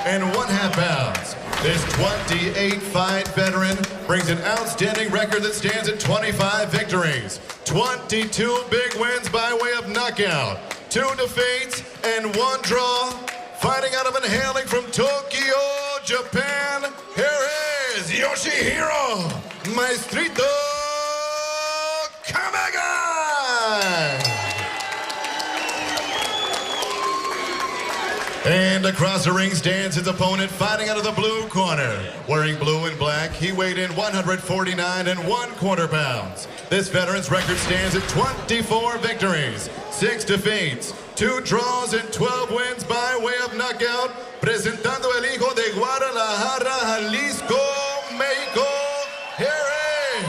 1/2 pounds. This 28-fight veteran brings an outstanding record that stands at 25 victories, 22 big wins by way of knockout, 2 defeats, and 1 draw. Fighting out of and hailing from Tokyo, Japan, here is Yoshihiro Maestrito Kamegai! And across the ring stands his opponent, fighting out of the blue corner. Wearing blue and black, he weighed in 149 1/4 pounds. This veteran's record stands at 24 victories, 6 defeats, 2 draws, and 12 wins by way of knockout. Presentando el hijo de Guadalajara, Jalisco, México, here is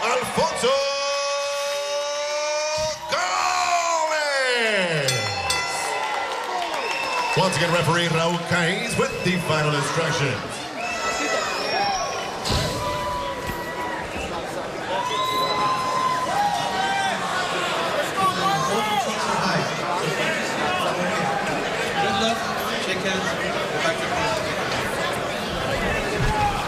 Alfonso Gomez. Once again, referee Raúl Caiz with the final instructions.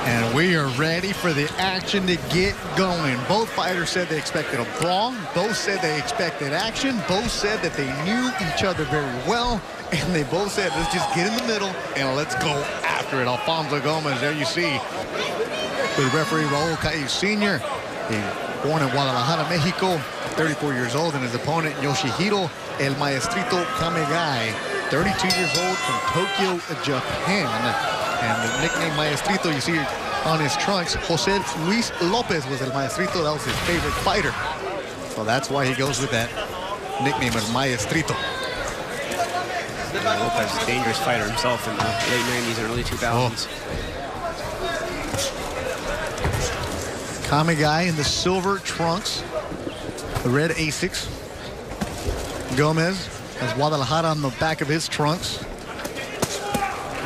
And we are ready for the action to get going. Both fighters said they expected a brawl. Both said they expected action. Both said that they knew each other very well. And they both said, let's just get in the middle and let's go after it. Alfonso Gomez, there you see, with referee Raúl Caiz Sr. He's born in Guadalajara, Mexico, 34 years old, and his opponent, Yoshihiro El Maestrito Kamegai, 32 years old, from Tokyo, Japan. And the nickname Maestrito you see on his trunks, Jose Luis Lopez was El Maestrito. That was his favorite fighter. So that's why he goes with that nickname as Maestrito. Lopez is a dangerous fighter himself in the late 90s and early 2000s. Kamegai in the silver trunks, the red Asics. Gomez has Guadalajara on the back of his trunks.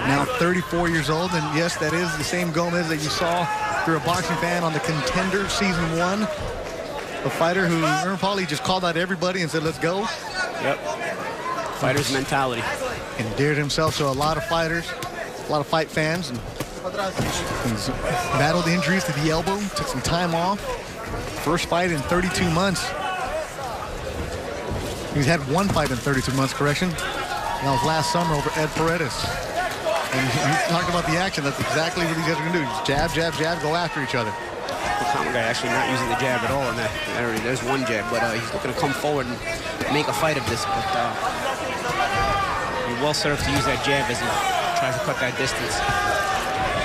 Now 34 years old, and yes, that is the same Gomez that you saw if you're a boxing fan on the Contender Season 1. A fighter who probably just called out everybody and said, let's go. Yep. Fighter's mentality. Endeared himself to a lot of fighters, a lot of fight fans. And he's battled injuries to the elbow, took some time off. First fight in 32 months. He's had 1 fight in 32 months, correction. That was last summer over Ed Paredes. And he talked about the action. That's exactly what these guys are going to do. Just jab, jab, jab, go after each other. Kamegay actually not using the jab at all in that area. There's 1 jab, but he's looking to come forward and make a fight of this. But he's well set up to use that jab as he tries to cut that distance.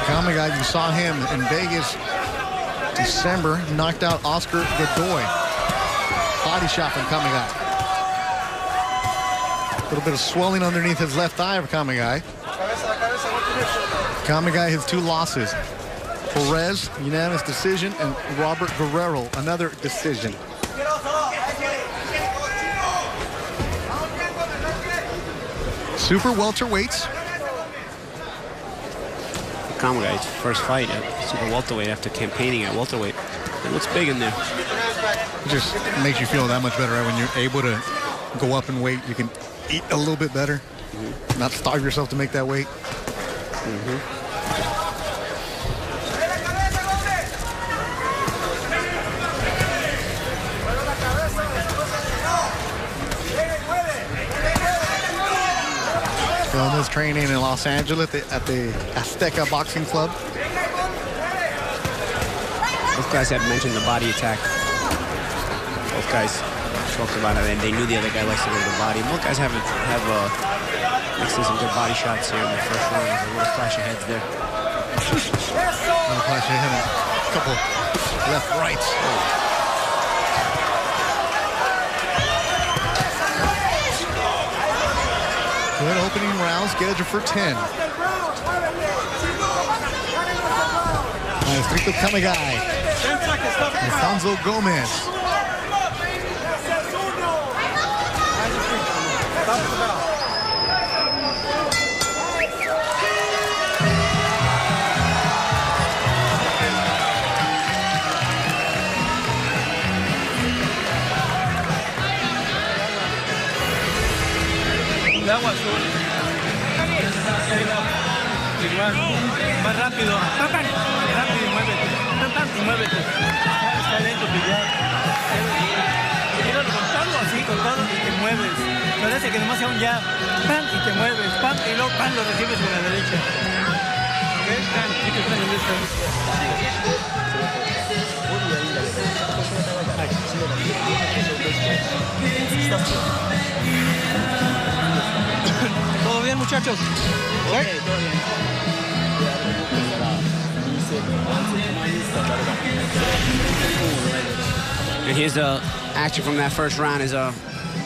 Kamegay, you saw him in Vegas, December, knocked out Oscar Godoy. Body shot from Kamegay. A little bit of swelling underneath his left eye of Kamegay. Kamegay has 2 losses. Perez, unanimous decision, and Robert Guerrero, another decision. Super welterweights. Kamegay's first fight at super welterweight after campaigning at welterweight. It looks big in there. It just makes you feel that much better, right? When you're able to go up in weight, you can eat a little bit better, not starve yourself to make that weight. Gomez training in Los Angeles at the Azteca Boxing Club. Both guys have mentioned the body attack. Both guys talked about it, and they knew the other guy likes to go to the body. Both guys have mixed in some good body shots here in the first round. There's a little clash of heads there. Little clash of heads, a couple left rights. Good opening round, scheduled for 10. Maestrito Kamegai. Alfonso Gomez. igual, más rápido, rápido y muévete, y muévete. Está lento, pillar. Quiero contarlo así, con todo y te mueves. Parece que nomás sea un jab, ¡pam! Y te mueves, ¡pam! Y luego ¡pam! Lo recibes con la derecha. ¿Ok? ¡Pam! Y te están en esta. ¿Todo bien, muchachos? Okay, todo bien. And here's the action from that first round as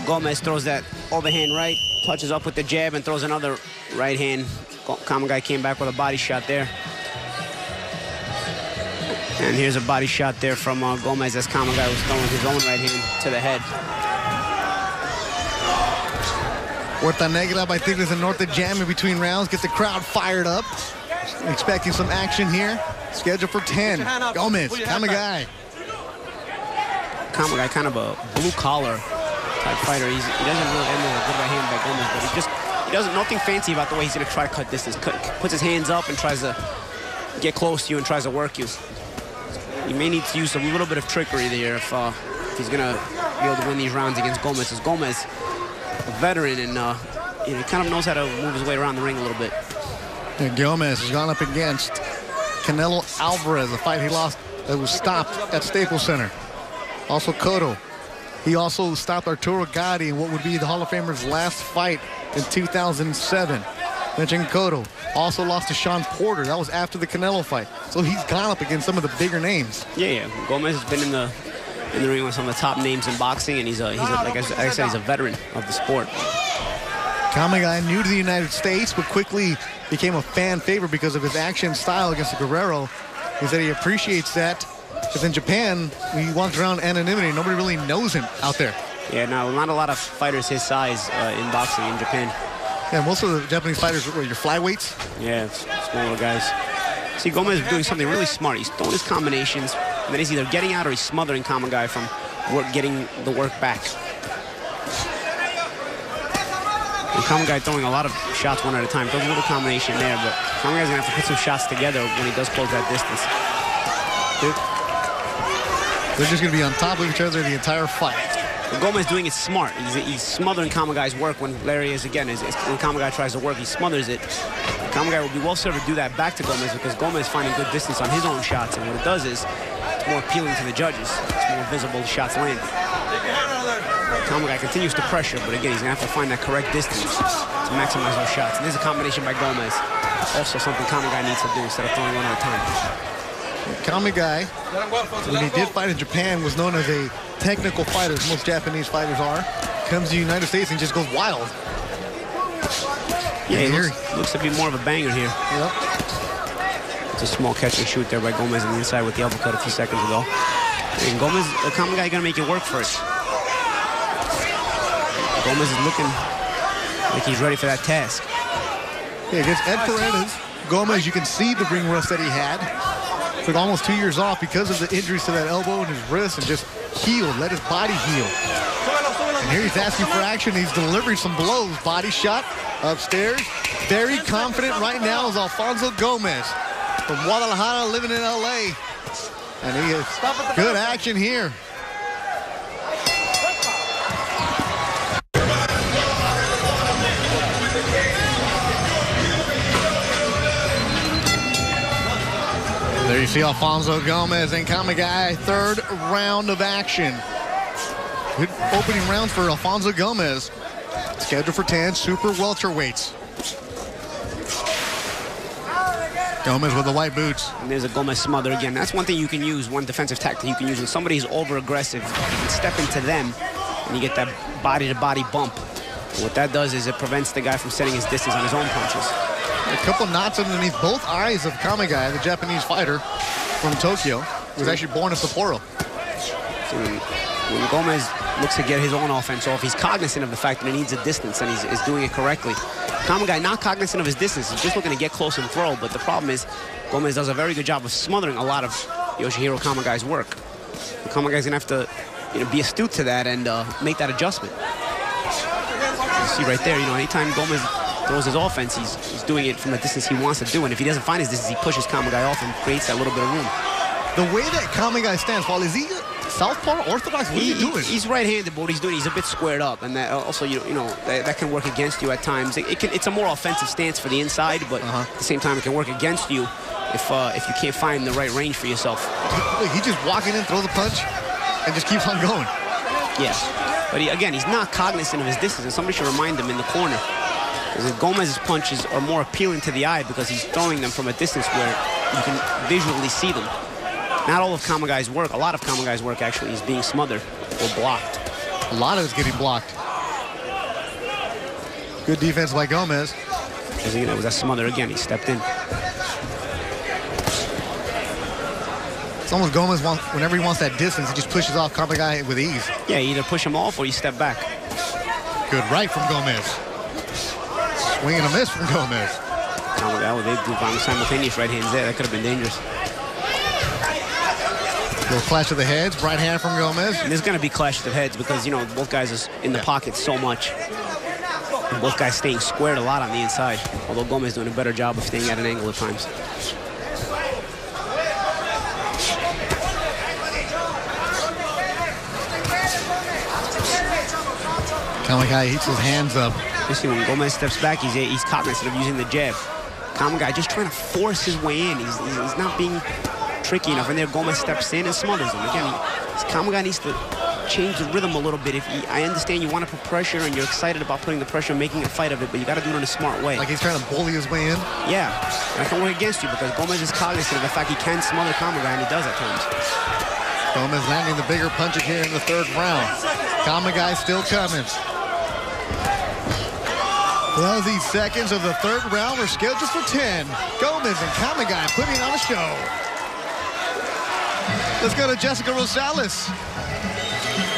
Gomez throws that overhand right, touches up with the jab and throws another right hand. Kamegay came back with a body shot there. And here's a body shot there from Gomez as Kamegay was throwing his own right hand to the head. Puerta Negra by Tigres and Norte jam in between rounds. Get the crowd fired up. Expecting some action here. Scheduled for 10. Gomez, Kamegay. Kamegay, kind of a blue-collar type fighter. He doesn't really end with a good right hand by Gomez, but he doesn't nothing fancy about the way he's going to try to cut distance. Puts his hands up and tries to get close to you and tries to work you. He may need to use a little bit of trickery there if he's going to be able to win these rounds against Gomez. As Gomez, a veteran, and he kind of knows how to move his way around the ring a little bit. And Gomez has gone up against Canelo Alvarez, a fight he lost that was stopped at Staples Center. Also Cotto. He also stopped Arturo Gatti in what would be the Hall of Famer's last fight in 2007. Mentioned Cotto. Also lost to Sean Porter. That was after the Canelo fight. So he's gone up against some of the bigger names. Yeah. Gomez has been in the ring with some of the top names in boxing, and he's like I said, he's a veteran of the sport. Kamegay, new to the United States, but quickly became a fan favorite because of his action style against the Guerrero. He said he appreciates that, because in Japan, he walks around anonymity. Nobody really knows him out there. Yeah, no, not a lot of fighters his size in boxing in Japan. Yeah, most of the Japanese fighters are your flyweights. Yeah, smaller guys. See, Gomez is doing something really smart. He's throwing his combinations, and then he's either getting out or he's smothering Kamegay from getting the work back. And Kamegay throwing a lot of shots one at a time. Does a little combination there, but Kamegay's going to have to put some shots together when he does close that distance. They're just going to be on top of each other the entire fight. But Gomez doing it smart. He's smothering Kamegay's work when Larry is, again, when Kamegay tries to work, he smothers it. Kamegay will be well served to do that back to Gomez because Gomez is finding good distance on his own shots, and what it does is it's more appealing to the judges. It's more visible the shots landing. Kamegay continues to pressure, but again, he's going to have to find that correct distance to maximize those shots. And there's a combination by Gomez. Also something Kamegay needs to do instead of throwing one at a time. Kamegay, when he did fight in Japan, was known as a technical fighter, as most Japanese fighters are. Comes to the United States and just goes wild. Yeah, he looks to be more of a banger here. Yep. It's a small catch and shoot there by Gomez on the inside with the uppercut a few seconds ago. And Kamegay gonna make it work for it. Gomez is looking like he's ready for that task. Yeah, against Ed Paredes, Gomez, you can see the ring rust that he had. Took almost 2 years off because of the injuries to that elbow and his wrist, and just healed, let his body heal. And here he's asking for action. He's delivering some blows. Body shot upstairs. Very confident right now is Alfonso Gomez from Guadalajara, living in LA. And he is good action here. There you see Alfonso Gomez and Kamegay, third round of action. Good opening round for Alfonso Gomez. Scheduled for 10 super welterweights. Gomez with the white boots. And there's a Gomez smother again. That's one thing you can use, one defensive tactic you can use. When somebody's over-aggressive, you can step into them, and you get that body-to-body bump. And what that does is it prevents the guy from setting his distance on his own punches. A couple knots underneath both eyes of Kamegay, the Japanese fighter from Tokyo, who was actually born in Sapporo. So when Gomez looks to get his own offense off, he's cognizant of the fact that he needs a distance, and he's doing it correctly. Kamegay not cognizant of his distance. He's just looking to get close and throw, but the problem is Gomez does a very good job of smothering a lot of Yoshihiro Kamegay's work. Kamegay's going to have to be astute to that and make that adjustment. You see right there, anytime Gomez throws his offense, he's doing it from the distance he wants to do. And if he doesn't find his distance, he pushes Kamegai off and creates that little bit of room. The way that Kamegai stands, Paul, is he southpaw, orthodox? What is he doing? He's right-handed, but what he's doing, he's a bit squared up, and that also, you know, that can work against you at times. It's a more offensive stance for the inside, but at the same time, it can work against you if you can't find the right range for yourself. He just walking in, throws a punch, and just keeps on going. Yes, but again, he's not cognizant of his distance, and somebody should remind him in the corner. Because Gomez's punches are more appealing to the eye because he's throwing them from a distance where you can visually see them. Not all of Kamegai's work, a lot of Kamegai's work actually is being smothered or blocked. A lot of it's getting blocked. Good defense by Gomez. As again, it was a smother again, he stepped in. It's almost Gomez, whenever he wants that distance, he just pushes off Kamegai with ease. Yeah, you either push him off or you step back. Good right from Gomez. Swing and a miss from Gomez. Kamegai, they do find simultaneous right hands there. That could have been dangerous. Little clash of the heads, right hand from Gomez. And there's going to be clashes of heads because, you know, both guys are in the pocket so much. And both guys staying squared a lot on the inside, although Gomez doing a better job of staying at an angle at times. Kamegai heats his hands up. You see, when Gomez steps back, he's cognizant of using the jab. Kamegai just trying to force his way in. He's not being tricky enough, and there Gomez steps in and smothers him. Again, Kamegai needs to change the rhythm a little bit. I understand you want to put pressure and you're excited about putting the pressure and making a fight of it, but you got to do it in a smart way. Like he's trying to bully his way in? Yeah, and it can work against you because Gomez is cognizant of the fact he can smother Kamegai, and he does at times. Gomez landing the bigger punches here in the third round. Kamegai still coming. Well, these seconds of the third round are scheduled for 10. Gomez and Kamegai putting on a show. Let's go to Jessica Rosales.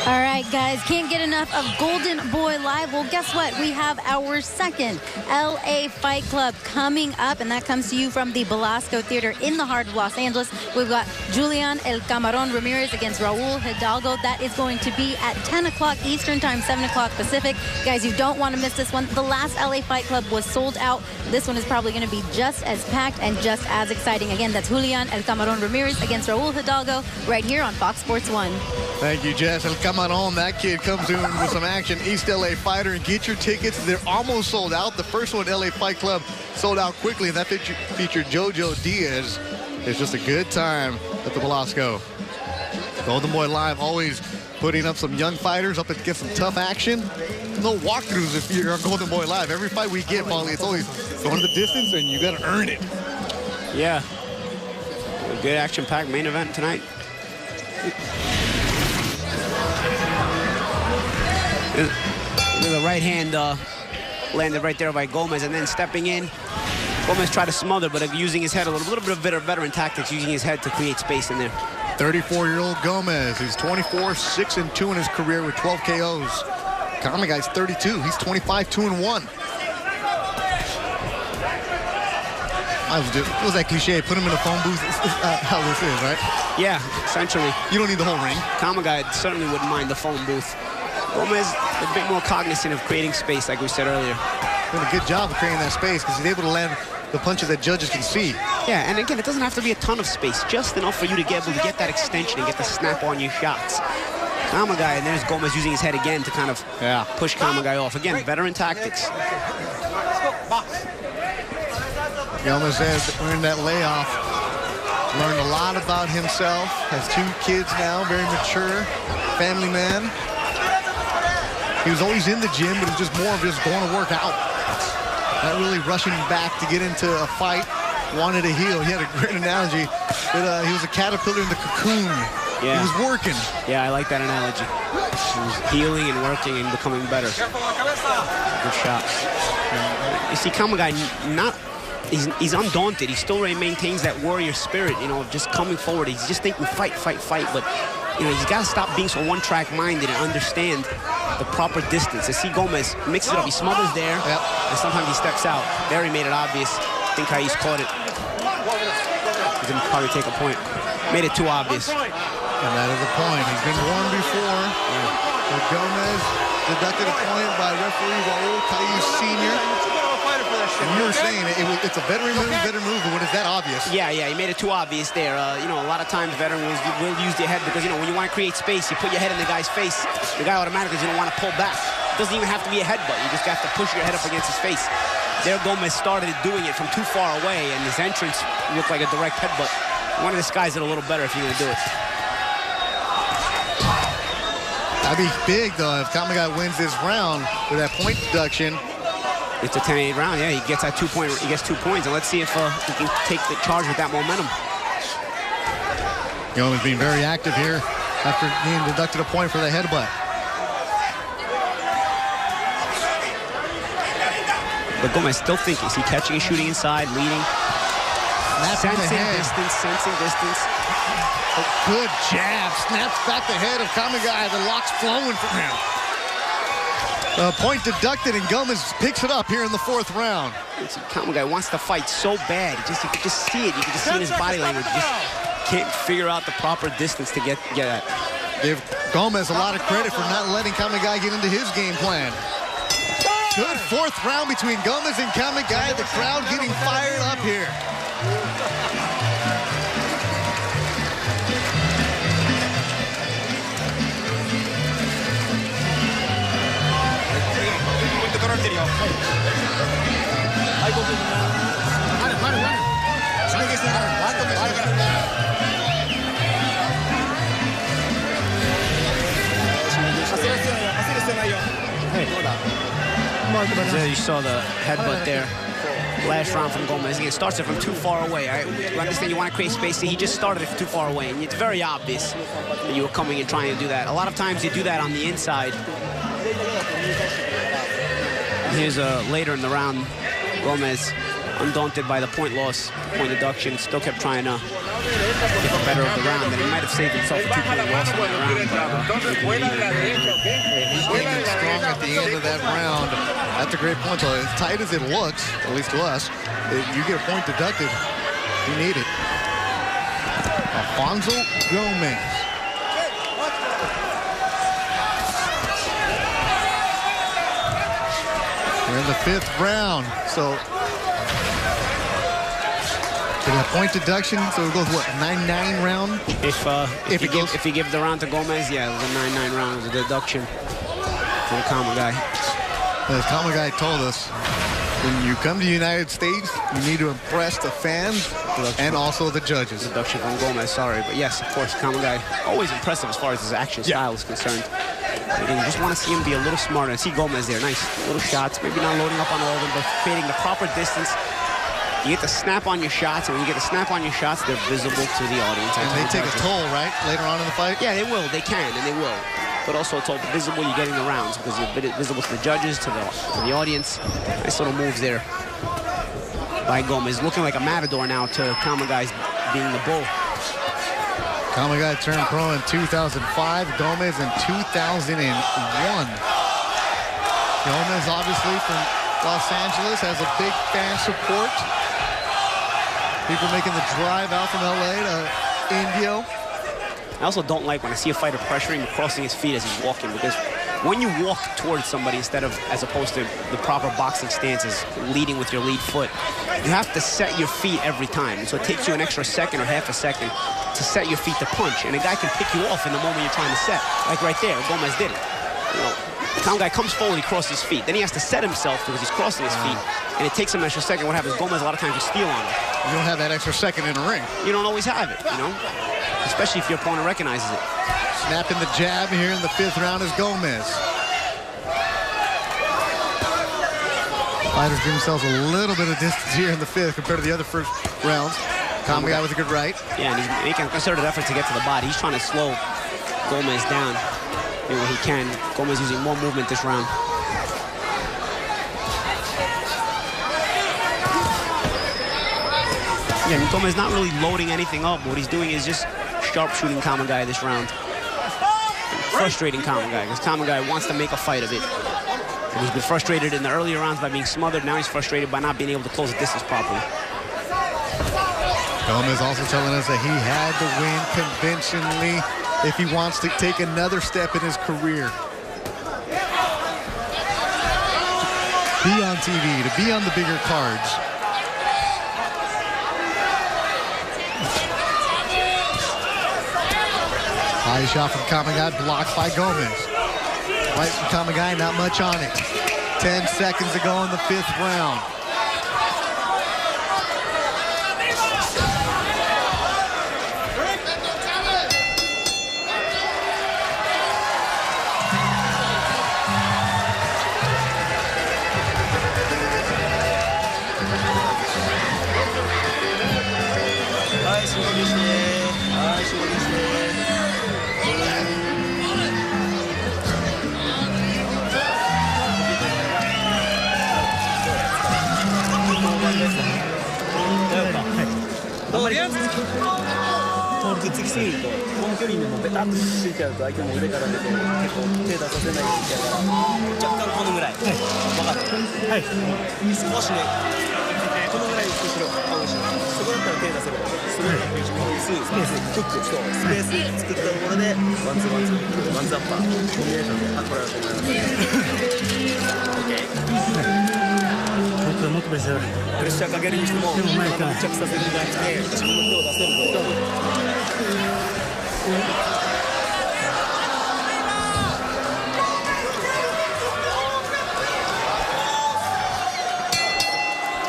All right, guys, can't get enough of Golden Boy Live. Well, guess what? We have our second LA Fight Club coming up, and that comes to you from the Belasco Theater in the heart of Los Angeles. We've got Julian El Camarón Ramirez against Raul Hidalgo. That is going to be at 10 o'clock Eastern Time, 7 o'clock Pacific. Guys, you don't want to miss this one. The last LA Fight Club was sold out. This one is probably going to be just as packed and just as exciting. Again, that's Julian El Camarón Ramirez against Raul Hidalgo right here on Fox Sports 1. Thank you, Jess. El Camarón, that kid comes in with some action. East LA Fighter, and get your tickets. They're almost sold out. The first one, LA Fight Club, sold out quickly, and that featured Jojo Diaz. It's just a good time at the Belasco. Golden Boy Live always putting up some young fighters up against some tough action. No walkthroughs if you're on Golden Boy Live. Every fight we get, Paulie, it's always going the distance, and you got to earn it. Yeah. A good action-packed main event tonight. The right hand landed right there by Gomez, and then stepping in, Gomez tried to smother, but using his head a little bit of veteran tactics, using his head to create space in there. 34-year-old Gomez. He's 24, 6-2 in his career with 12 KOs. Kamegai's 32. He's 25, 2-1. What was that cliche? Put him in a phone booth. How this is, right? Yeah, essentially. You don't need the whole ring. Kamegai certainly wouldn't mind the phone booth. Gomez a bit more cognizant of creating space, like we said earlier. Doing a good job of creating that space because he's able to land the punches that judges can see. Yeah, and again, it doesn't have to be a ton of space, just enough for you to get able to get that extension and get the snap on your shots. Kamegai, and there's Gomez using his head again to kind of push Kamegai off. Again, veteran tactics. Gomez has earned that layoff. Learned a lot about himself. Has 2 kids now, very mature, family man. He was always in the gym, but it was just more of just going to work out. Not really rushing back to get into a fight. Wanted to heal. He had a great analogy that he was a caterpillar in the cocoon. Yeah. He was working. Yeah, I like that analogy. He was healing and working and becoming better. Good shot. You see, Kamegai he's undaunted. He still maintains that warrior spirit, you know, just coming forward. He's just thinking fight, fight, fight. But, you know, he's got to stop being so one-track minded and understand the proper distance. You see Gomez mixes it up. He smothers there, and sometimes he steps out. There he made it obvious. I think Kais caught it. He's going to probably take a point. Made it too obvious. And that is a point. He's been warned before. But Gomez deducted a point by referee Raul Kais Sr. You were saying it's a veteran move, but when is that obvious? Yeah, he made it too obvious there. You know, a lot of times veterans will use their head because, you know, when you want to create space, you put your head in the guy's face. The guy automatically is going to want to pull back. It doesn't even have to be a headbutt. You just have to push your head up against his face. There, Gomez started doing it from too far away, and his entrance looked like a direct headbutt. Want to disguise it a little better if you're going to do it. That'd be big, though, if Kamegai wins this round with that point deduction. It's a 10-8 round. Yeah, he gets that 2 point. He gets 2 points, and let's see if he can take the charge with that momentum. Gomez being very active here after being deducted a point for the headbutt. But Gomez still thinking. Is he catching and shooting inside, leading? Sensing distance. A good jab. Snaps back the head of Kamegai. The lock's flowing from him. Point deducted, and Gomez picks it up here in the 4th round. Kamegai wants to fight so bad. You can just see it. You can just see in his body language. He just can't figure out the proper distance to get at. Give Gomez a lot of credit for not letting Kamegai get into his game plan. Good 4th round between Gomez and Kamegai. The crowd getting fired up here. There you saw the headbutt there. Last round from Gomez. He starts it from too far away. Right? You understand you want to create space. He just started it from too far away. And it's very obvious that you were coming and trying to do that. A lot of times you do that on the inside. Here's later in the round, Gomez, undaunted by the point loss, point deduction, still kept trying to get the better of the round. And he might have saved himself a 2-point loss in the round. He came in strong at the end of that round. That's a great point. So as tight as it looks, at least to us, you get a point deducted. You need it. Alfonso Gomez. We're in the 5th round. So a point deduction, so it goes what, 9-9 round? If you give the round to Gomez, yeah, it was a 9-9 round. It was a deduction for the Kamegai. As Kamegai told us, when you come to the United States, you need to impress the fans and also the judges. Deduction from Gomez, sorry, but yes, of course, Kamegai always impressive as far as his action style is concerned. Again, you just want to see him be a little smarter. And see Gomez there, nice little shots, maybe not loading up on all of them, but creating the proper distance. You get to snap on your shots, and when you get to snap on your shots, they're visible to the audience. And they take a toll, right, later on in the fight? Yeah, they will. They can, and they will. But also, it's all visible. You're getting the rounds because you're visible to the judges, to the audience. Nice little moves there by Gomez. Looking like a matador now to Kamegai's being the bull. Kamegai turned pro in 2005, Gomez in 2001. Gomez, obviously, from Los Angeles, has a big fan support. People making the drive out from LA to Indio. I also don't like when I see a fighter pressuring, crossing his feet as he's walking, because when you walk towards somebody as opposed to the proper boxing stances, leading with your lead foot, you have to set your feet every time. So it takes you an extra second or half a second to set your feet to punch. And a guy can pick you off in the moment you're trying to set. Like right there, Gomez did it. You know, Kamegai comes forward, he crosses his feet. Then he has to set himself because he's crossing his feet. And it takes him an extra second. What happens? Gomez, a lot of times, you steal on him. You don't have that extra second in the ring. You don't always have it, you know? Especially if your opponent recognizes it. Snapping the jab here in the 5th round is Gomez. Fighters give themselves a little bit of distance here in the 5th compared to the other first rounds. Kamegai with a good right. Yeah, and he's making a concerted effort to get to the body. He's trying to slow Gomez down when he can. Gomez using more movement this round. Yeah, Gomez not really loading anything up. What he's doing is just sharpshooting Kamegai this round. Frustrating Kamegai, because Kamegai wants to make a fight of it. And he's been frustrated in the earlier rounds by being smothered. Now he's frustrated by not being able to close the distance properly. Gomez also telling us that he had to win conventionally if he wants to take another step in his career. be on TV, to be on the bigger cards. High shot from Kamegay, blocked by Gomez. Right from Kamegay, not much on it. 10 seconds to go in the 5th round.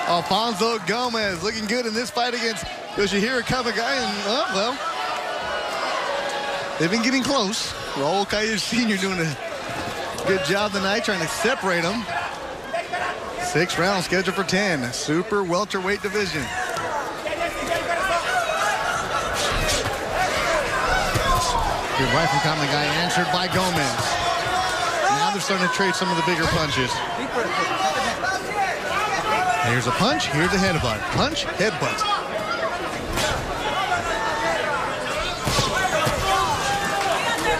Alfonso Gomez looking good in this fight against Yoshihiro Kamegai, and well, they've been getting close. Raul Caillou Sr. doing a good job tonight trying to separate them. 6 rounds scheduled for 10. Super welterweight division. Good right from Kamegay, answered by Gomez. Now they're starting to trade some of the bigger punches. Here's a punch, here's a headbutt. Punch, headbutt.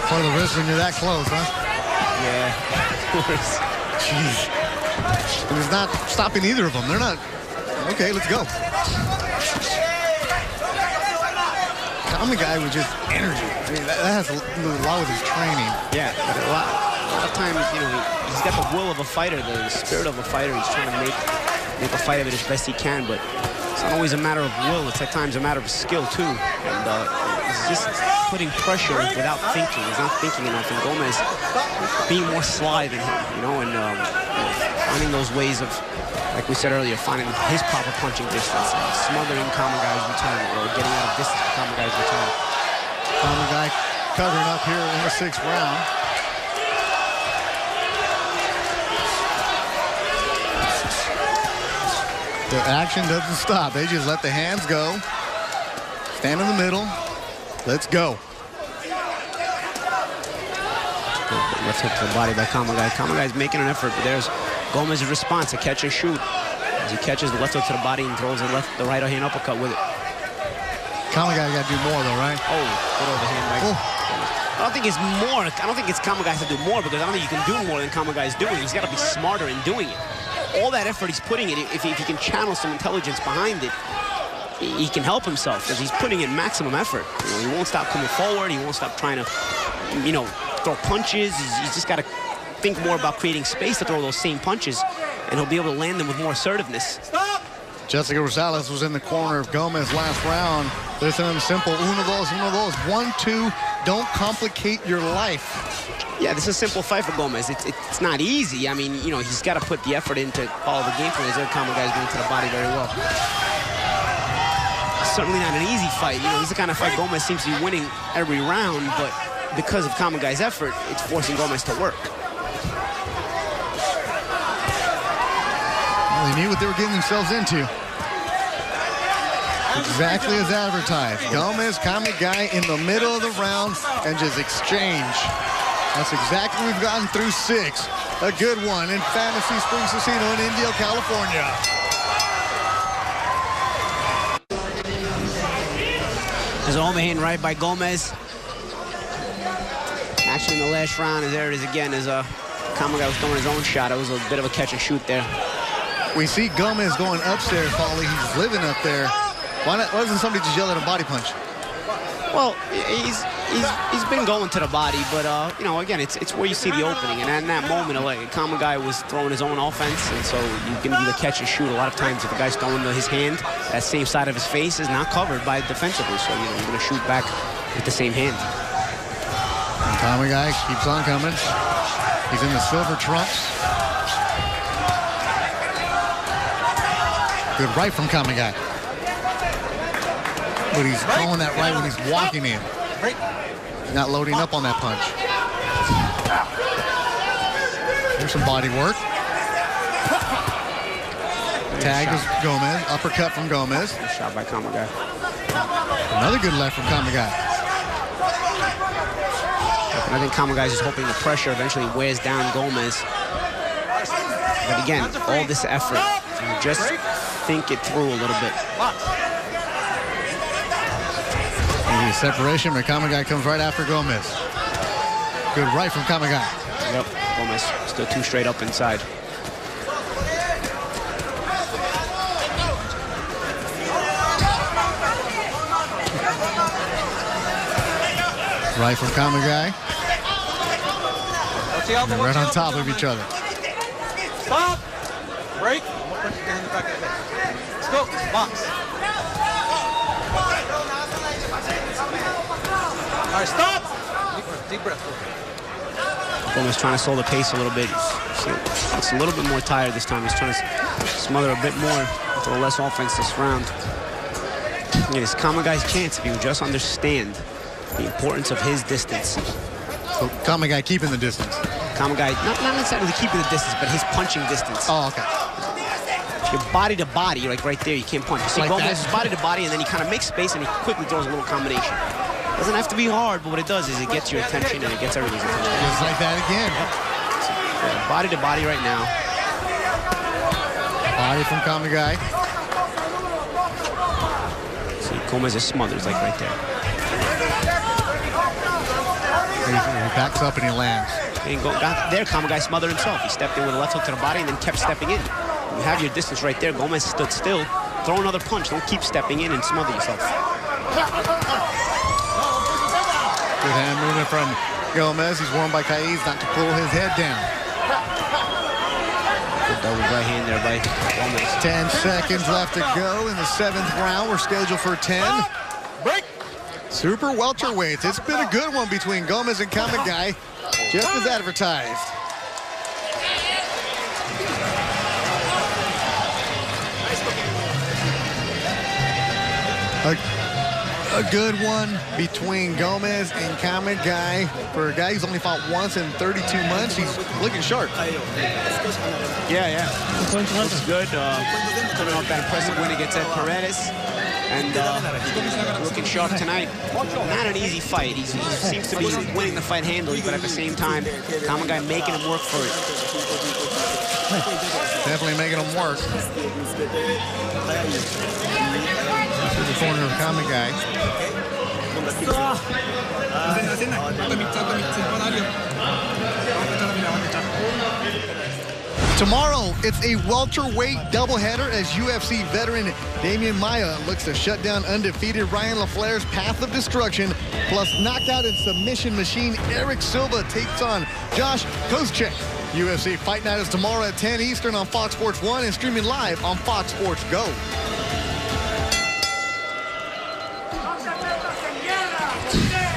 For the wrist when you're that close, huh? Yeah, of course. Jeez. And it's not stopping either of them. They're not. Okay, let's go. Kamegay with just energy. I mean, that has a lot with his training. Yeah, but a lot of times, you know, he's got the will of a fighter, the spirit of a fighter. He's trying to make a fight of it as best he can, but it's not always a matter of will. It's at times a matter of skill, too. And he's just putting pressure without thinking. He's not thinking enough. And Gomez being more sly than him, you know, and finding those ways of, like we said earlier, finding his proper punching distance, smothering Kamegay's return, or getting out of distance for Kamegay's return. Kamegay covering up here in the 6th round. The action doesn't stop. They just let the hands go. Stand in the middle. Let's go. Let's hit the body by Kamegay. Kamegay's making an effort, but there's Gomez's response, a catch and shoot. As he catches the left hook to the body and throws the right hand uppercut with it. Kamegay got to do more, though, right? Oh, good overhand right. I don't think it's more. I don't think it's Kamegay to do more, because I don't think you can do more than Kamegay's doing. He's got to be smarter in doing it. All that effort he's putting in, if he can channel some intelligence behind it, he can help himself, because he's putting in maximum effort. You know, he won't stop coming forward. He won't stop trying to, you know, throw punches. He's just got to think more about creating space to throw those same punches, and he'll be able to land them with more assertiveness. Stop! Jessica Rosales was in the corner of Gomez last round. Listen to him simple. Uno, dos, 1, 2. Don't complicate your life. Yeah, this is a simple fight for Gomez. It's not easy. I mean, you know, he's got to put the effort in to follow the game plan. As Kamegay's going to the body very well. Certainly not an easy fight. You know, this is the kind of fight Gomez seems to be winning every round, but because of Kamegay's effort, it's forcing Gomez to work. Well, they knew what they were getting themselves into. Exactly as advertised. Gomez, Kamegay in the middle of the round and just exchange. That's exactly what we've gotten through 6. A good one in Fantasy Springs Casino in Indio, California. There's an overhand right by Gomez. Actually, in the last round, there it is again, as Kamegay was throwing his own shot. It was a bit of a catch and shoot there. We see Gomez going upstairs, Paulie. He's living up there. Why doesn't somebody just yell at a body punch? Well, he's been going to the body, but you know, again, it's where you see the opening, and in that moment, like Kamegay was throwing his own offense, and so you're going to do the catch and shoot. A lot of times, if the guy's throwing his hand, that same side of his face is not covered by defensively, so you know you're going to shoot back with the same hand. Kamegay keeps on coming. He's in the silver trunks. Good right from Kamegay. But he's throwing that right when he's walking in. Not loading up on that punch. Here's some body work. Tag is Gomez. Uppercut from Gomez. Good shot by Kamegay. Another good left from Kamegay. And I think Kamegay is hoping the pressure eventually wears down Gomez. But again, all this effort, just think it through a little bit. Easy separation, but Kamegay comes right after Gomez. Good right from Kamegay. Yep, Gomez still too straight up inside. Right from Kamegay. They're right on top of each other. Stop! Break. Let's go. Box. All right, stop! Deep breath. Gomez trying to slow the pace a little bit. It's a little bit more tired this time. He's trying to smother a bit more, throw less offense this round. It is Kamegay's chance if you just understand the importance of his distance. So Kamegay keeping the distance. Kamegay, not necessarily keeping the distance, but his punching distance. Oh, okay. Your body to body, like right there, you can't punch. You see Like Gomez is that? body to body, and then he kind of makes space, and he quickly throws a little combination. Doesn't have to be hard, but what it does is it gets your attention, and it gets everybody's attention. Just like that again. So, body to body right now. Body from Kamegay. See, Gomez is smothers, like right there. He backs up and he lands. And there, Kamegay smothered himself. He stepped in with a left hook to the body and then kept stepping in. You have your distance right there. Gomez stood still. Throw another punch. Don't keep stepping in and smother yourself. Good hand movement from Gomez. He's warned by Kaiz not to pull his head down. Good double right hand there by Gomez. 10 seconds left to go in the 7th round. We're scheduled for 10. Break. Super welterweights. It's been a good one between Gomez and Kamegay, just as advertised. A good one between Gomez and Kamegay. For a guy who's only fought once in 32 months, he's looking sharp. Yeah. Looks good. Coming off that impressive win against Ed Perez. And looking sharp tonight. Not an easy fight. He seems to be winning the fight handily, but at the same time, Kamegay making him work for it. Definitely making him work. To the corner of Kamegay. Tomorrow, it's a welterweight doubleheader as UFC veteran Damian Maia looks to shut down undefeated Ryan LaFlair's path of destruction. Plus, knockout and submission machine Eric Silva takes on Josh Koscheck. UFC Fight Night is tomorrow at 10 Eastern on Fox Sports 1 and streaming live on Fox Sports Go.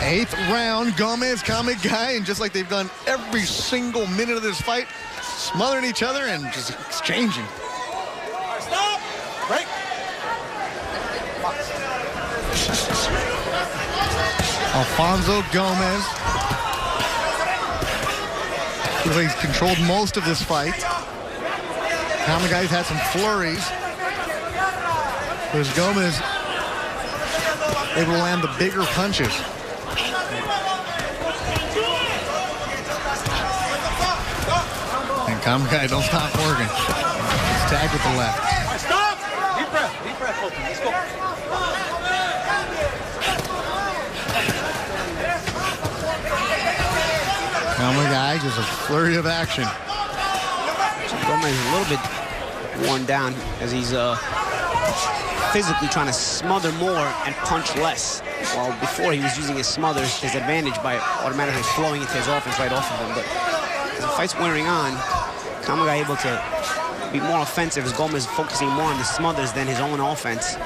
Eighth round, Gomez, Kamegay, and just like they've done every single minute of this fight, smothering each other and just exchanging. Stop. Break. Alfonso Gomez. Looks like he's controlled most of this fight. Kamegay's had some flurries. Whereas Gomez able to land the bigger punches. And Kamegay don't stop working. He's tagged with the left. Stop. Deep breath. Deep breath. Open. Let's go. Kamegay just a flurry of action. So Gomez is a little bit worn down as he's physically trying to smother more and punch less. Well, before he was using his smothers, his advantage by automatically flowing into his offense right off of him. But as the fight's wearing on, Kamegay able to be more offensive as Gomez focusing more on the smothers than his own offense.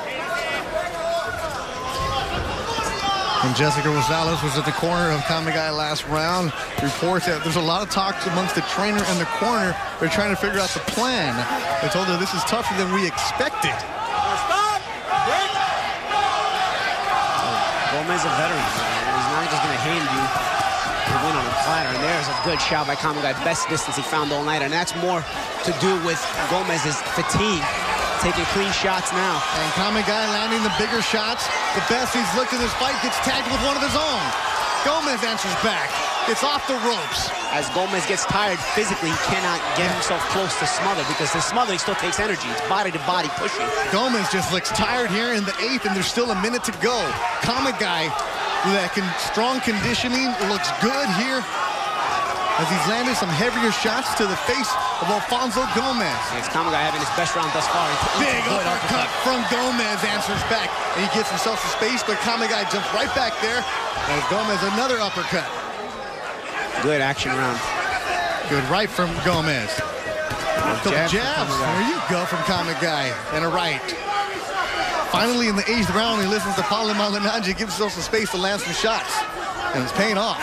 And Jessica Rosales was at the corner of Kamegay last round. Reports that there's a lot of talks amongst the trainer and the corner. They're trying to figure out the plan. They told her this is tougher than we expected. Gomez a veteran. He's not just going to hand you the win on a platter. And there's a good shot by Kamegay. Best distance he found all night. And that's more to do with Gomez's fatigue. Taking clean shots now. And Kamegay landing the bigger shots. The best he's looked in this fight gets tagged with one of his own. Gomez answers back. It's off the ropes. As Gomez gets tired physically, he cannot get himself close to smother because the smothering still takes energy. It's body-to-body pushing. Gomez just looks tired here in the 8th, and there's still a minute to go. Kamegay, with that strong conditioning, looks good here as he's landed some heavier shots to the face of Alfonso Gomez. It's Kamegay having his best round thus far. Big uppercut from Gomez, answers back. And he gets himself some space, but Kamegay jumps right back there. As Gomez, another uppercut. Good action round. Good right from Gomez. Couple jabs. There you go from Kamegay. And a right. Finally, in the 8th round, he listens to Paulo Malignaggi, gives himself some space to land some shots. And it's paying off.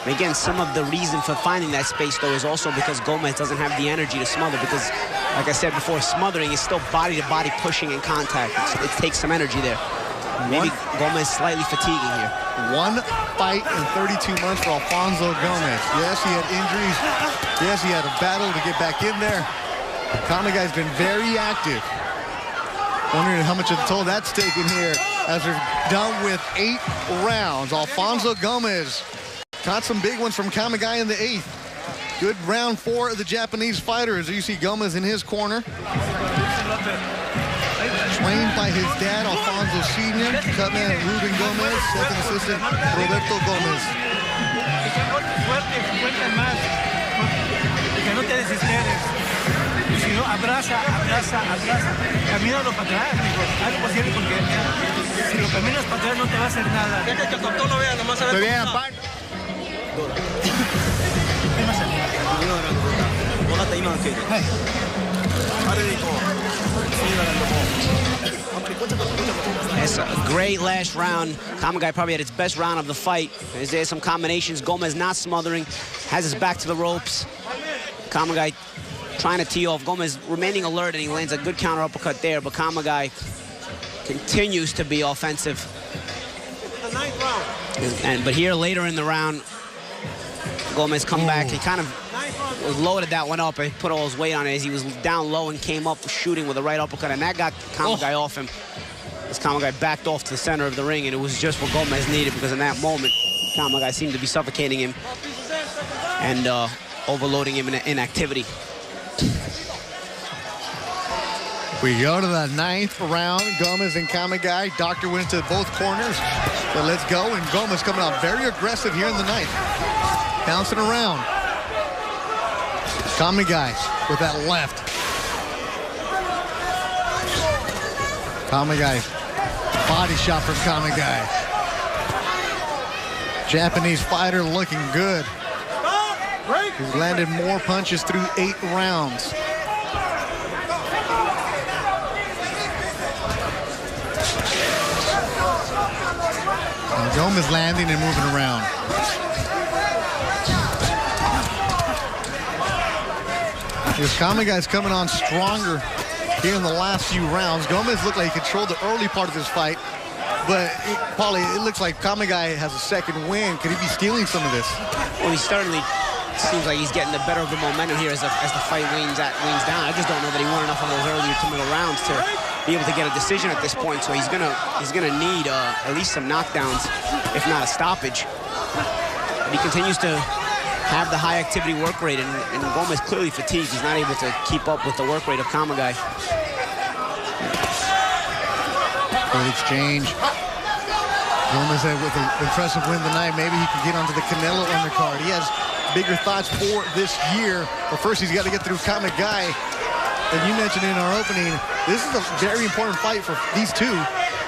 And again, some of the reason for finding that space, though, is also because Gomez doesn't have the energy to smother because, like I said before, smothering is still body-to-body pushing and contact. It takes some energy there. Maybe Gomez slightly fatiguing here. One fight in 32 months for Alfonso Gomez. Yes, he had injuries. Yes, he had a battle to get back in there. Kamegay's been very active. Wondering how much of the toll that's taken here as we're done with 8 rounds. Alfonso Gomez caught some big ones from Kamegay in the 8th. Good round for the Japanese fighter as you see Gomez in his corner. Trained by his dad, Alfonso Sr., cutman Ruben Gomez, second assistant Roberto Gomez. Abraza, camínalo para atrás, haz lo posible porque si lo caminas para atrás no te va a hacer nada. Deja que el doctor lo vea, nomás a ver. Estoy bien, pan. It's a great last round. Kamegay probably had its best round of the fight. There's some combinations. Gomez not smothering, has his back to the ropes. Kamegay trying to tee off. Gomez remaining alert, and he lands a good counter uppercut there, but Kamegay continues to be offensive. But here later in the round, Gomez come back. He kind of loaded that one up and put all his weight on it as he was down low and came up shooting with a right uppercut, and that got Kamegay off him. As Kamegay backed off to the center of the ring, and it was just what Gomez needed because in that moment, Kamegay seemed to be suffocating him and overloading him in inactivity. We go to the 9th round. Gomez and Kamegay. Doctor went to both corners. But let's go. And Gomez coming out very aggressive here in the 9th. Bouncing around. Kamegay with that left. Kamegay. Body shot from Kamegay. Japanese fighter looking good. He's landed more punches through 8 rounds. And Gomez landing and moving around. This Kamegay's coming on stronger here in the last few rounds. Gomez looked like he controlled the early part of this fight, but Paulie, it looks like Kamegay has a second win. Could he be stealing some of this? Well, he certainly seems like he's getting the better of the momentum here as the fight wanes down. I just don't know that he won enough of those earlier to middle rounds to be able to get a decision at this point. So he's gonna need at least some knockdowns, if not a stoppage. But he continues to have the high activity work rate, and Gomez clearly fatigued. He's not able to keep up with the work rate of Kamegay. Good exchange. Gomez said with an impressive win tonight, maybe he can get onto the Canelo undercard. He has bigger thoughts for this year, but first he's got to get through Kamegay. And you mentioned in our opening, This is a very important fight for these two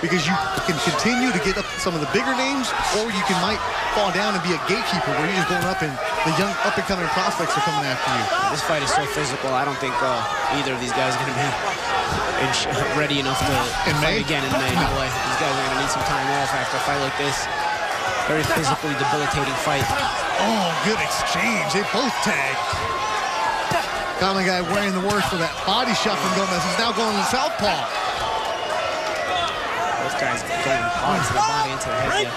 because you can continue to get up some of the bigger names, or you might fall down and be a gatekeeper where you're just going up and the young up-and-coming prospects are coming after you. This fight is so physical. I don't think either of these guys are going to be ready enough to fight again in May. No way. These guys are going to need some time off after a fight like this. Very physically debilitating fight. Oh, good exchange. They both tagged. Kamegay wearing the worst for that body shot from Gomez. He's now going to southpaw. Both guys going hard to the body, into the head.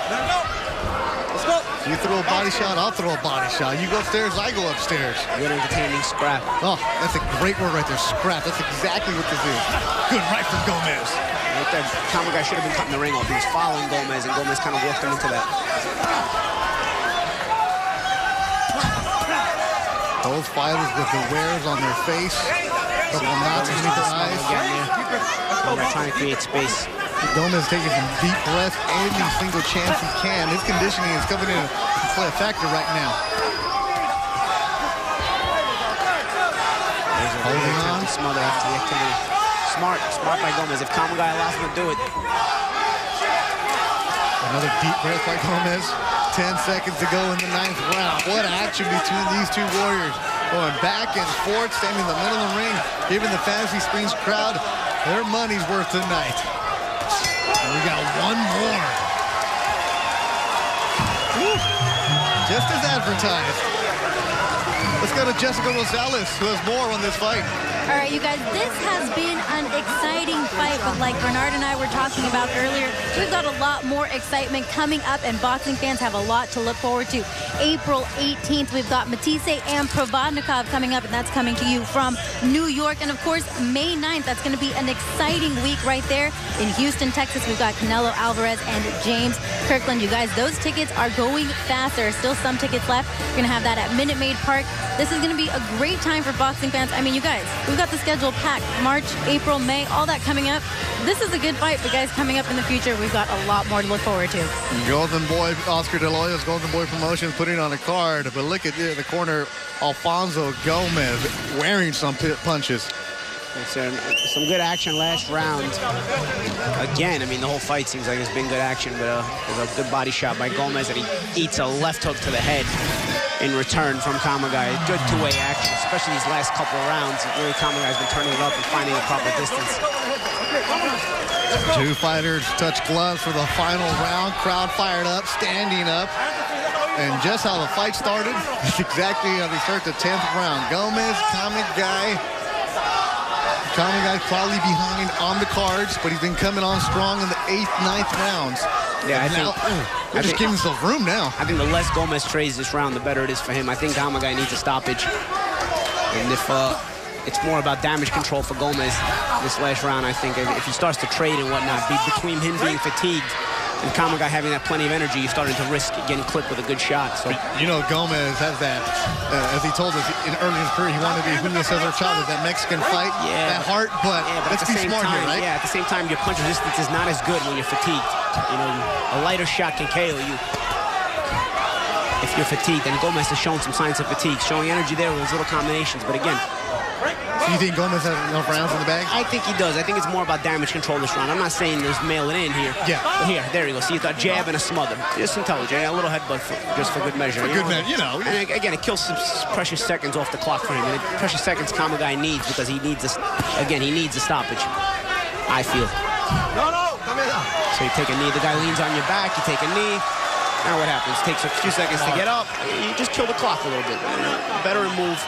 Let's go. You throw a body shot, I'll throw a body shot. You go upstairs, I go upstairs. Good entertaining scrap. Oh, that's a great word right there, scrap. That's exactly what this is. Good right from Gomez. Right there, Kamegay should have been cutting the ring off. He was following Gomez, and Gomez kind of walked him into that. Both fighters with the wears on their face. Couple of knots beneath their eyes. They're trying to create space. Gomez taking some deep breaths any single chance he can. His conditioning is coming in to play a factor right now. Holding on. Smother after the activity. Smart by Gomez. If Kamegay allows him to do it. Another deep breath by Gomez. 10 seconds to go in the 9th round. What action between these two warriors. Going back and forth, standing in the middle of the ring, giving the Fantasy Springs crowd their money's worth tonight. And we got one more. Woo. Just as advertised. Let's go to Jessica Rosales, who has more on this fight. All right, you guys, this has been an exciting fight, but like Bernard and I were talking about earlier, we've got a lot more excitement coming up, and boxing fans have a lot to look forward to. April 18th, we've got Matisse and Provodnikov coming up, and that's coming to you from New York. And of course, May 9th, that's going to be an exciting week right there. In Houston, Texas, we've got Canelo Alvarez and James Kirkland. You guys, those tickets are going fast. There are still some tickets left. We're going to have that at Minute Maid Park. This is going to be a great time for boxing fans. I mean, you guys, we've got the schedule packed. March, April, May, all that coming up. This is a good fight, but guys, coming up in the future, we've got a lot more to look forward to. Golden Boy, Oscar De La Hoya's Golden Boy Promotions putting on a card, but look at the corner, Alfonso Gomez wearing some punches. Some good action last round. Again, I mean, the whole fight seems like it's been good action, but there's a good body shot by Gomez, and he eats a left hook to the head in return from Kamegay. Good two-way action, especially these last couple of rounds. Really, Kamegay's been turning it up and finding the proper distance. Two fighters touch gloves for the final round. Crowd fired up, standing up. And just how the fight started, it's exactly how they start the 10th round. Gomez, Kamegay. Kamegay probably behind on the cards, but he's been coming on strong in the 8th, 9th rounds. Yeah, They're just giving himself room now. I think the less Gomez trades this round, the better it is for him. I think Kamegay needs a stoppage. And if it's more about damage control for Gomez this last round, I think if he starts to trade and whatnot, between him being fatigued and Kamegay having that plenty of energy, you're starting to risk getting clipped with a good shot. So you know, Gomez has that, as he told us early in his career, he wanted to be Julio Cesar Chavez, that Mexican fight, that heart, but let's be smart here, right? Yeah, at the same time, your punch resistance is not as good when you're fatigued. You know, a lighter shot can KO you if you're fatigued, and Gomez has shown some signs of fatigue, showing energy there with his little combinations, but again, do you think Gomez has enough rounds in the bag? I think he does. I think it's more about damage control this round. I'm not saying there's mail it in here. Yeah. But here, there you go. See, he's got a jab and a smother. Just intelligent. A little headbutt just for good measure. For good measure, you know. And again, it kills some precious seconds off the clock for him. And precious seconds Kamegay needs because he needs he needs a stoppage, I feel. No, come here. So you take a knee. The guy leans on your back. You take a knee. Now what happens? Takes a few seconds to get up. You just kill the clock a little bit. Better move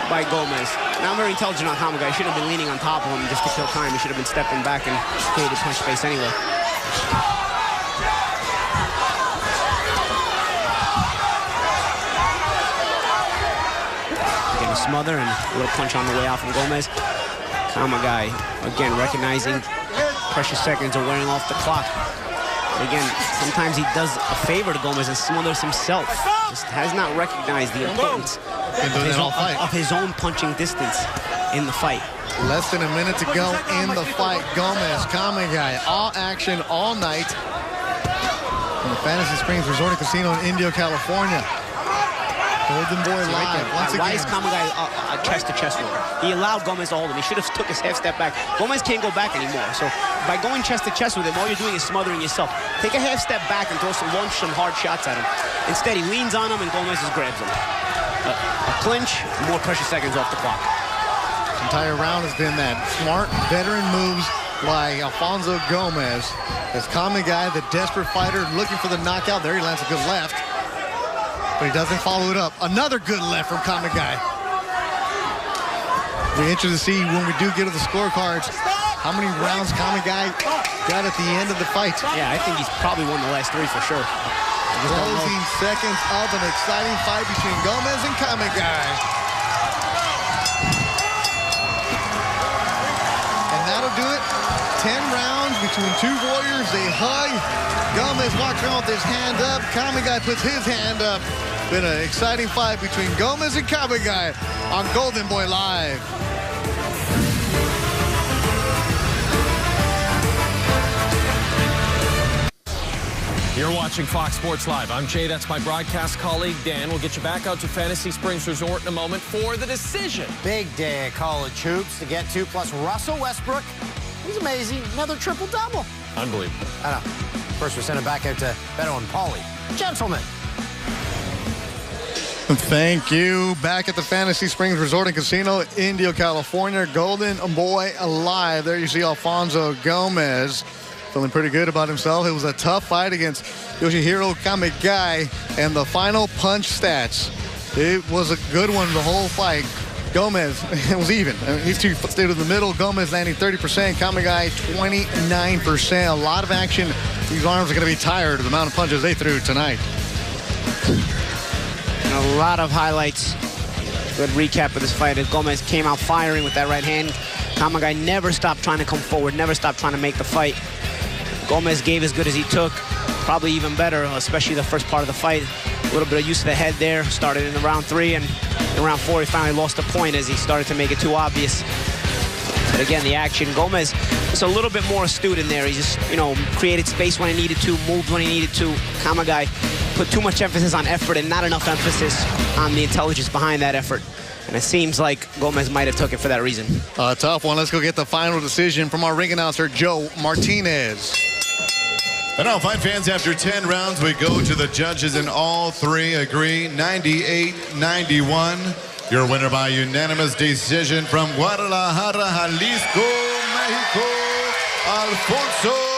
by Gomez. Now, very intelligent on Kamegay. He shouldn't have been leaning on top of him just to kill time. He should have been stepping back and created punch space anyway. Again, a smother and a little punch on the way out from Gomez. Kamegay, again, recognizing precious seconds are wearing off the clock. Again, sometimes he does a favor to Gomez and smothers himself. Just has not recognized the importance of his own punching distance in the fight. Less than a minute to go in the fight. Gomez, Kamegay, all action all night from the Fantasy Springs Resort and Casino in Indio, California. Golden Boy See, live, right once why is again. Kamegai chest-to-chest with him? He allowed Gomez to hold him. He should have took his half-step back. Gomez can't go back anymore. So by going chest-to-chest with him, all you're doing is smothering yourself. Take a half-step back and launch some hard shots at him. Instead, he leans on him, and Gomez just grabs him. A clinch, more precious seconds off the clock. This entire round has been that smart veteran moves by Alfonso Gomez. As Kamegay, the desperate fighter, looking for the knockout. There he lands a good left, but he doesn't follow it up. Another good left from Kamegay. We're interested to see when we do get to the scorecards how many rounds Kamegay got at the end of the fight. Yeah, I think he's probably won the last 3 for sure. Closing seconds of an exciting fight between Gomez and Kamegay. And that'll do it. 10 rounds between two warriors. They hug. Gomez walks around with his hand up. Kamegay puts his hand up. Been an exciting fight between Gomez and Kamegay on Golden Boy Live. You're watching Fox Sports Live. I'm Jay. That's my broadcast colleague, Dan. We'll get you back out to Fantasy Springs Resort in a moment for the decision. Big day of college hoops to get to, plus Russell Westbrook. He's amazing. Another triple-double. Unbelievable. I know. First, we send it back out to Beto and Paulie. Gentlemen. Thank you. Back at the Fantasy Springs Resort and Casino, Indio, California. Golden Boy Alive. There you see Alfonso Gomez. Feeling pretty good about himself. It was a tough fight against Yoshihiro Kamegai, and the final punch stats. It was a good one the whole fight. Gomez, it was even. I mean, these two stayed in the middle. Gomez landing 30%, Kamegai 29%. A lot of action. These arms are going to be tired of the amount of punches they threw tonight. And a lot of highlights. Good recap of this fight as Gomez came out firing with that right hand. Kamegai never stopped trying to come forward, never stopped trying to make the fight. Gomez gave as good as he took, probably even better, especially the first part of the fight. A little bit of use of the head there. Started in round 3, and in round 4 he finally lost a point as he started to make it too obvious. But again, the action, Gomez was a little bit more astute in there. He just, created space when he needed to, moved when he needed to. Kamegai put too much emphasis on effort and not enough emphasis on the intelligence behind that effort. And it seems like Gomez might have took it for that reason. A tough one. Let's go get the final decision from our ring announcer, Joe Martinez. And now, fight fans, after 10 rounds, we go to the judges, and all 3 agree 98-91. Your winner by unanimous decision from Guadalajara, Jalisco, Mexico, Alfonso